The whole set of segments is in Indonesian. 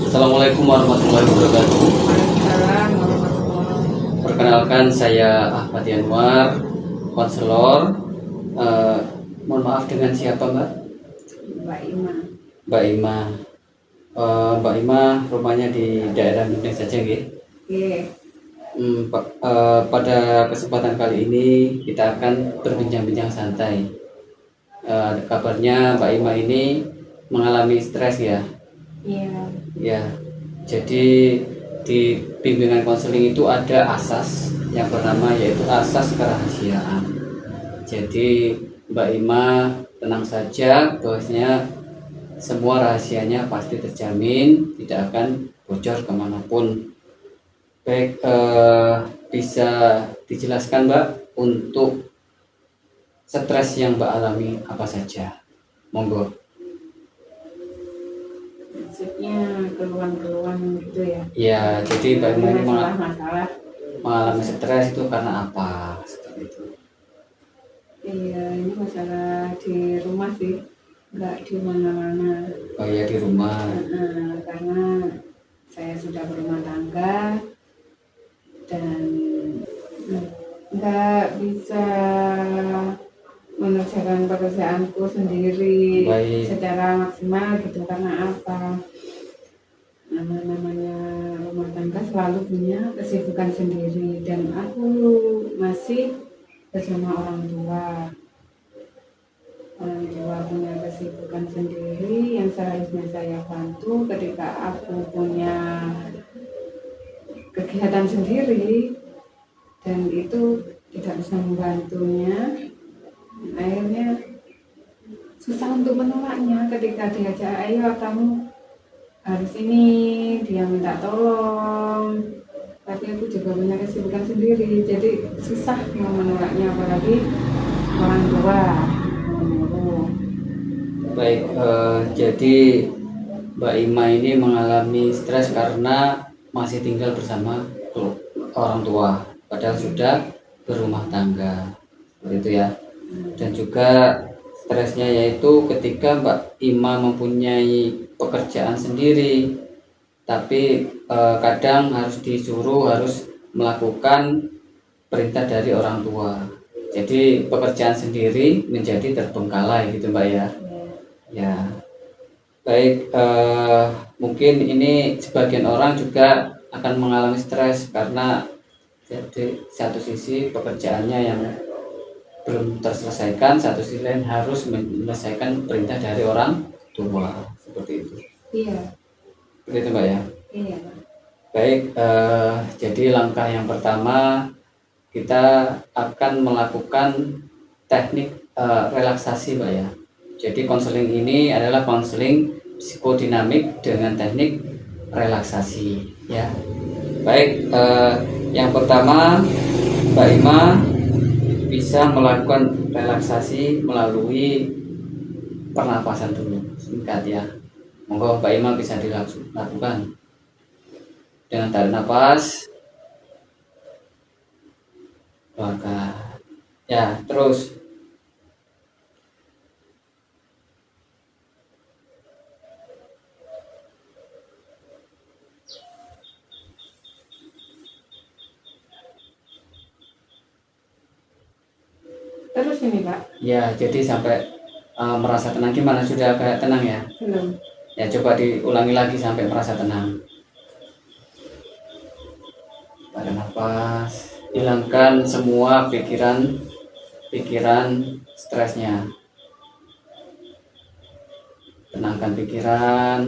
Assalamualaikum warahmatullahi wabarakatuh. Waalaikumsalam warahmatullahi. Perkenalkan saya Ahmad Yanwar, konselor. Eh, Mohon maaf, dengan siapa Mbak? Mbak Ima. Mbak Ima. Mbak Ima rumahnya di daerah mana saja nggih? Oke. Pada kesempatan kali ini kita akan berbincang-bincang santai. Kabarnya Mbak Ima ini mengalami stres ya? Iya. Ya, jadi di bimbingan konseling itu ada asas yang pertama yaitu asas kerahasiaan. Jadi Mbak Ima tenang saja, bahwasanya semua rahasianya pasti terjamin, tidak akan bocor kemanapun. Baik, bisa dijelaskan Mbak untuk stres yang Mbak alami apa saja? Monggo. Maksudnya keluhan-keluhan gitu ya. Ya, jadi Mbak Ima ini Masalah-masalah. mengalami stres itu karena apa? Seperti itu. Iya, ini masalah di rumah sih, nggak di mana-mana. Oh ya, di rumah. Karena saya sudah berumah tangga dan nggak bisa mengerjakan pekerjaanku sendiri. Baik. Secara maksimal gitu. Karena apa? Namanya rumah tangga selalu punya kesibukan sendiri dan aku masih bersama orang tua. Orang tua punya kesibukan sendiri yang seharusnya saya bantu ketika aku punya kegiatan sendiri dan itu tidak bisa membantunya. Akhirnya susah untuk menolaknya ketika diajak, ayo kamu harus ini, dia minta tolong, tapi aku juga punya kesibukan sendiri, jadi susah mau menolaknya, apalagi orang tua menyuruh. Baik, jadi Mbak Ima ini mengalami stres karena masih tinggal bersama orang tua, padahal sudah berumah tangga, seperti itu ya. Dan juga stresnya yaitu ketika Mbak Ima mempunyai pekerjaan sendiri, tapi kadang harus disuruh harus melakukan perintah dari orang tua. Jadi pekerjaan sendiri menjadi terbengkalai gitu Mbak ya. Ya, baik. Mungkin ini sebagian orang juga akan mengalami stres karena jadi satu sisi pekerjaannya yang belum terselesaikan, satu sisi lain harus menyelesaikan perintah dari orang tua, seperti itu. Iya. Seperti itu Mbak ya. Iya. Baik, jadi langkah yang pertama kita akan melakukan teknik relaksasi Mbak ya. Jadi konseling ini adalah konseling psikodinamik dengan teknik relaksasi ya. Baik, yang pertama Mbak Ima bisa melakukan relaksasi melalui pernapasan dulu singkat ya. Monggo Mbak Ima bisa dilakukan dengan tarik nafas, keluarkan ya, terus Terus ini Pak? ya, jadi sampai merasa tenang. Gimana, sudah kayak tenang ya? Belum. Ya, coba diulangi lagi sampai merasa tenang. Tarik nafas, hilangkan semua pikiran stresnya. Tenangkan pikiran,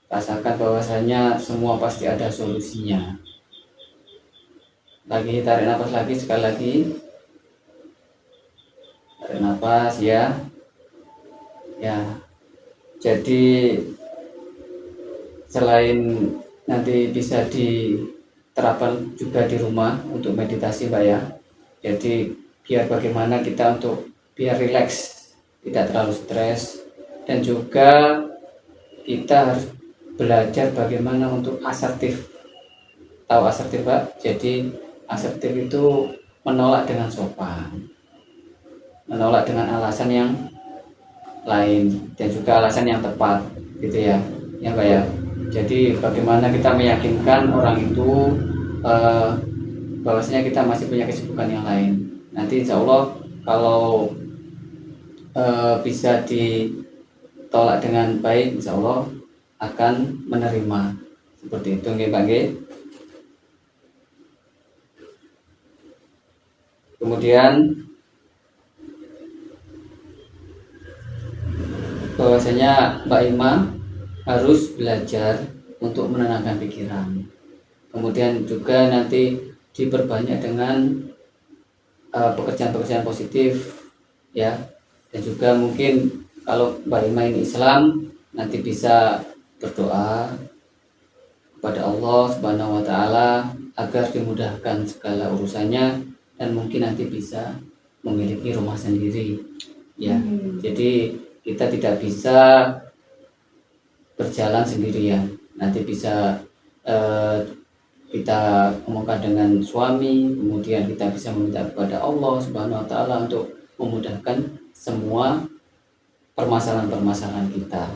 rasakan bahwasanya semua pasti ada solusinya. Lagi, tarik nafas lagi, sekali lagi. Tarik nafas ya. Ya. Jadi selain nanti bisa diterapkan juga di rumah untuk meditasi Mbak ya. Jadi biar bagaimana kita untuk biar rileks, tidak terlalu stres, dan juga kita harus belajar bagaimana untuk asertif. Tahu asertif Mbak? Jadi asertif itu menolak dengan sopan, menolak dengan alasan yang lain dan juga alasan yang tepat gitu ya Mbak ya. Jadi bagaimana kita meyakinkan orang itu bahwasanya kita masih punya kesibukan yang lain. Nanti insya Allah kalau bisa ditolak dengan baik, insya Allah akan menerima seperti itu nggih Pak nggih. Kemudian bahwasanya Mbak Ima harus belajar untuk menenangkan pikiran. Kemudian juga nanti diperbanyak dengan pekerjaan-pekerjaan positif ya. Dan juga mungkin kalau Mbak Ima ini Islam, nanti bisa berdoa kepada Allah Subhanahu wa taala agar dimudahkan segala urusannya dan mungkin nanti bisa memiliki rumah sendiri ya. Jadi kita tidak bisa berjalan sendirian. Nanti bisa kita omongkan dengan suami, kemudian kita bisa meminta kepada Allah Subhanahu wa taala untuk memudahkan semua permasalahan-permasalahan kita.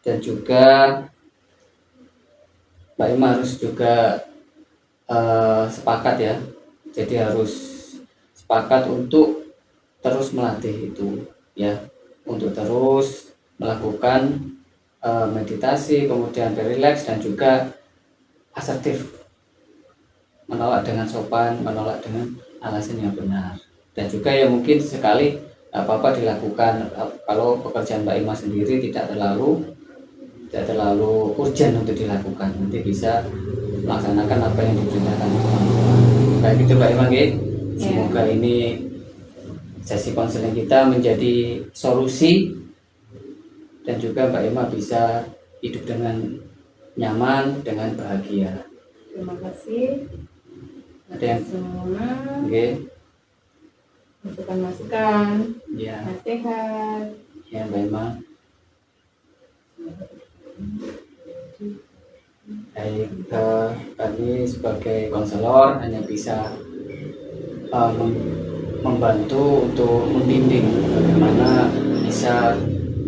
Dan juga Mbak Ima harus juga sepakat ya. Jadi harus sepakat untuk terus melatih itu ya, untuk terus melakukan meditasi, kemudian relax dan juga asertif, menolak dengan sopan, menolak dengan alasan yang benar. Dan juga ya mungkin sekali apa-apa dilakukan kalau pekerjaan Mbak Ima sendiri tidak terlalu urgent untuk dilakukan, nanti bisa melaksanakan apa yang diperintahkan orang tua. Baik itu Mbak Ima nggih. Semoga ini sesi konseling kita menjadi solusi dan juga Mbak Ima bisa hidup dengan nyaman, dengan bahagia. Terima kasih. Ada yang semua nggih. Masukan-masukan, Ya, nasihat. ya Mbak Ima. Baik, kami sebagai konselor hanya bisa membantu untuk membimbing bagaimana bisa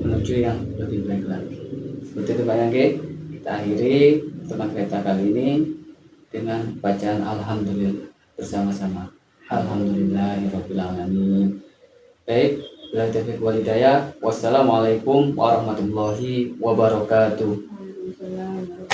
menuju yang lebih baik lagi. Seperti itu Pak Yangge. Kita akhiri teman kita kali ini dengan bacaan Alhamdulillah bersama-sama. Alhamdulillahirabbil alamin. Baik, bila taufiq wal hidayah. Wassalamualaikum warahmatullahi wabarakatuh. Waalaikumsalam.